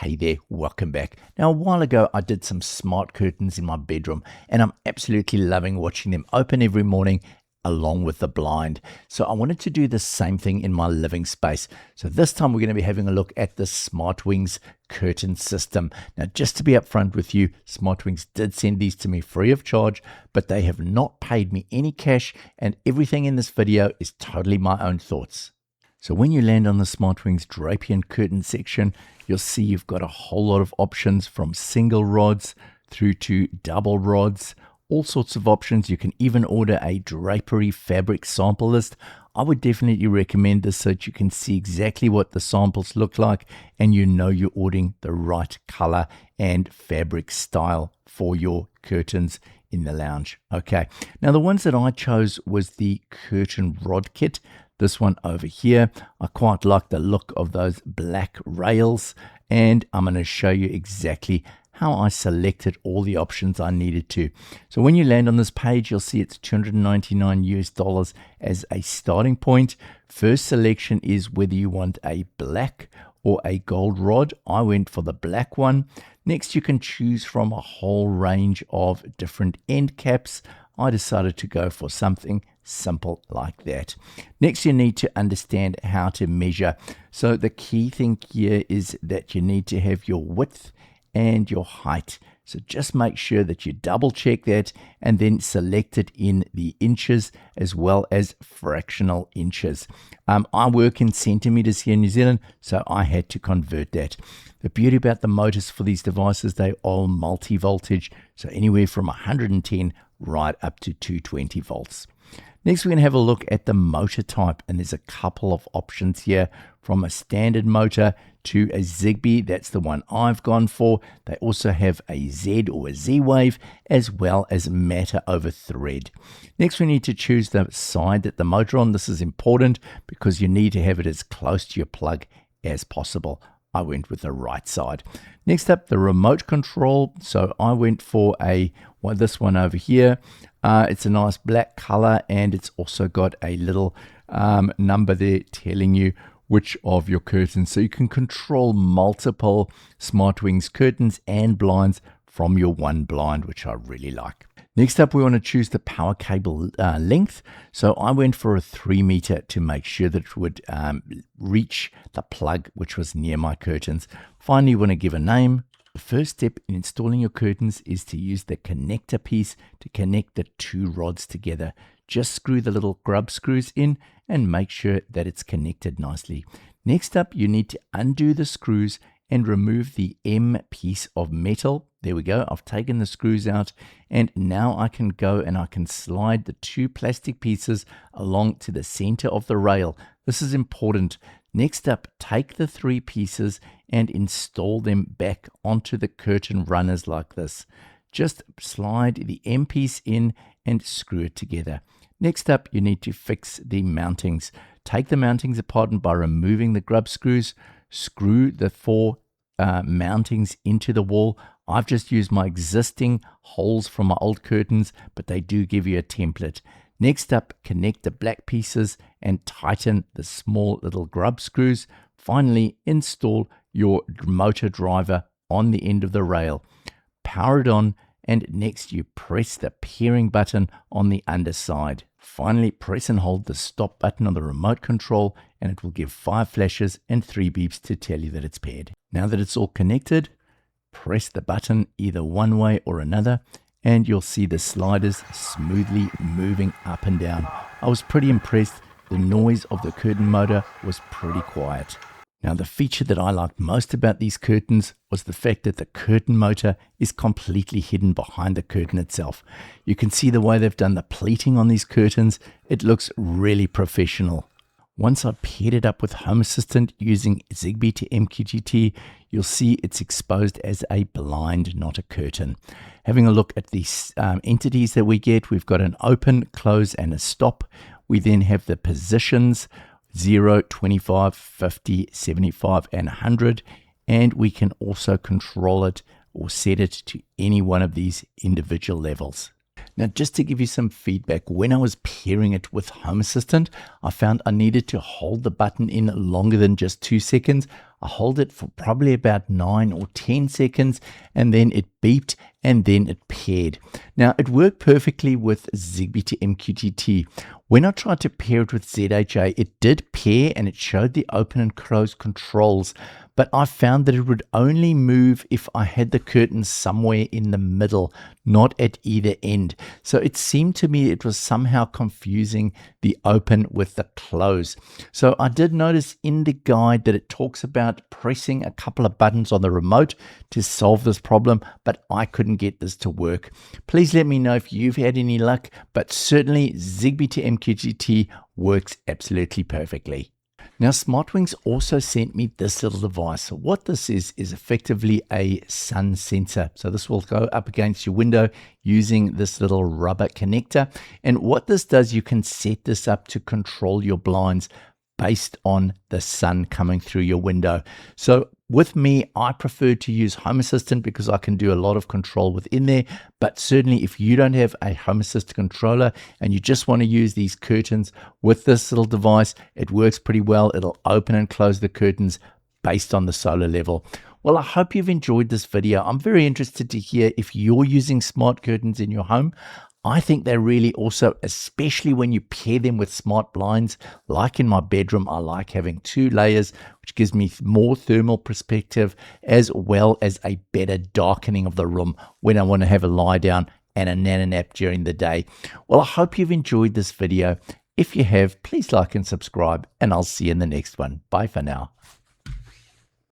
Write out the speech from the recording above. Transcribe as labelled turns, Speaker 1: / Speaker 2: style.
Speaker 1: Hey there, welcome back. Now, a while ago, I did some smart curtains in my bedroom, and I'm absolutely loving watching them open every morning along with the blind. So I wanted to do the same thing in my living space. So this time we're going to be having a look at the Smartwings curtain system. Now, just to be upfront with you, Smartwings did send these to me free of charge, but they have not paid me any cash, and everything in this video is totally my own thoughts. So when you land on the Smartwings drapery and curtain section, you'll see you've got a whole lot of options from single rods through to double rods, all sorts of options. You can even order a drapery fabric sample list. I would definitely recommend this so that you can see exactly what the samples look like and you know you're ordering the right color and fabric style for your curtains in the lounge. Okay, now the ones that I chose was the curtain rod kit. This one over here, I quite like the look of those black rails, and I'm going to show you exactly how I selected all the options I needed to. So when you land on this page, you'll see it's $299 as a starting point. First selection is whether you want a black or a gold rod. I went for the black one. Next, you can choose from a whole range of different end caps. I decided to go for something simple like that. Next, you need to understand how to measure. So the key thing here is that you need to have your width and your height. So just make sure that you double check that and then select it in the inches as well as fractional inches. I work in centimeters here in New Zealand, so I had to convert that. The beauty about the motors for these devices, they are multi-voltage, so anywhere from 110 right up to 220 volts. Next, we're going to have a look at the motor type, and there's a couple of options here from a standard motor to a Zigbee. That's the one I've gone for. They also have a Z or a Z-Wave as well as matter over thread. Next, we need to choose the side that the motor on. This is important because you need to have it as close to your plug as possible. I went with the right side. Next up, the remote control. So I went for this one over here. It's a nice black color, and it's also got a little number there telling you which of your curtains. So you can control multiple Smartwings curtains and blinds from your one blind, which I really like. Next up, we want to choose the power cable length. So I went for a 3 meter to make sure that it would reach the plug which was near my curtains. Finally, you want to give a name. The first step in installing your curtains is to use the connector piece to connect the two rods together. Just screw the little grub screws in and make sure that it's connected nicely. Next up, you need to undo the screws and remove the M piece of metal. There we go. I've taken the screws out, and now I can go and I can slide the two plastic pieces along to the center of the rail. This is important. Next up, take the three pieces and install them back onto the curtain runners like this. Just slide the M piece in and screw it together. Next up, you need to fix the mountings. Take the mountings apart, and by removing the grub screws, screw the four mountings into the wall. I've just used my existing holes from my old curtains, but they do give you a template. Next up, connect the black pieces and tighten the small little grub screws. Finally, install your motor driver on the end of the rail. Power it on, and next you press the pairing button on the underside. Finally, press and hold the stop button on the remote control, and it will give 5 flashes and 3 beeps to tell you that it's paired. Now that it's all connected, press the button either one way or another, and you'll see the sliders smoothly moving up and down. I was pretty impressed. The noise of the curtain motor was pretty quiet. Now, the feature that I liked most about these curtains was the fact that the curtain motor is completely hidden behind the curtain itself. You can see the way they've done the pleating on these curtains. It looks really professional. Once I paired it up with Home Assistant using Zigbee to MQTT, you'll see it's exposed as a blind, not a curtain. Having a look at these entities that we get, we've got an open, close, and a stop. We then have the positions, 0, 25, 50, 75, and 100. And we can also control it or set it to any one of these individual levels. Now, just to give you some feedback, when I was pairing it with Home Assistant, I found I needed to hold the button in longer than just 2 seconds. I hold it for probably about 9 or 10 seconds, and then it beeped, and then it paired. Now, it worked perfectly with Zigbee to MQTT. When I tried to pair it with ZHA, it did pair and it showed the open and close controls, but I found that it would only move if I had the curtains somewhere in the middle, not at either end. So it seemed to me it was somehow confusing the open with the close. So I did notice in the guide that it talks about pressing a couple of buttons on the remote to solve this problem, but I couldn't get this to work. Please let me know if you've had any luck, but certainly Zigbee to MQTT works absolutely perfectly. Now, Smartwings also sent me this little device. So what this is effectively a sun sensor. So this will go up against your window using this little rubber connector. And what this does, you can set this up to control your blinds based on the sun coming through your window. So with me, I prefer to use Home Assistant because I can do a lot of control within there. But certainly if you don't have a Home Assistant controller and you just want to use these curtains with this little device, it works pretty well. It'll open and close the curtains based on the solar level. Well, I hope you've enjoyed this video. I'm very interested to hear if you're using smart curtains in your home. I think they're really also, especially when you pair them with smart blinds, like in my bedroom, I like having 2 layers, which gives me more thermal perspective, as well as a better darkening of the room when I want to have a lie down and a nana nap during the day. Well, I hope you've enjoyed this video. If you have, please like and subscribe, and I'll see you in the next one. Bye for now.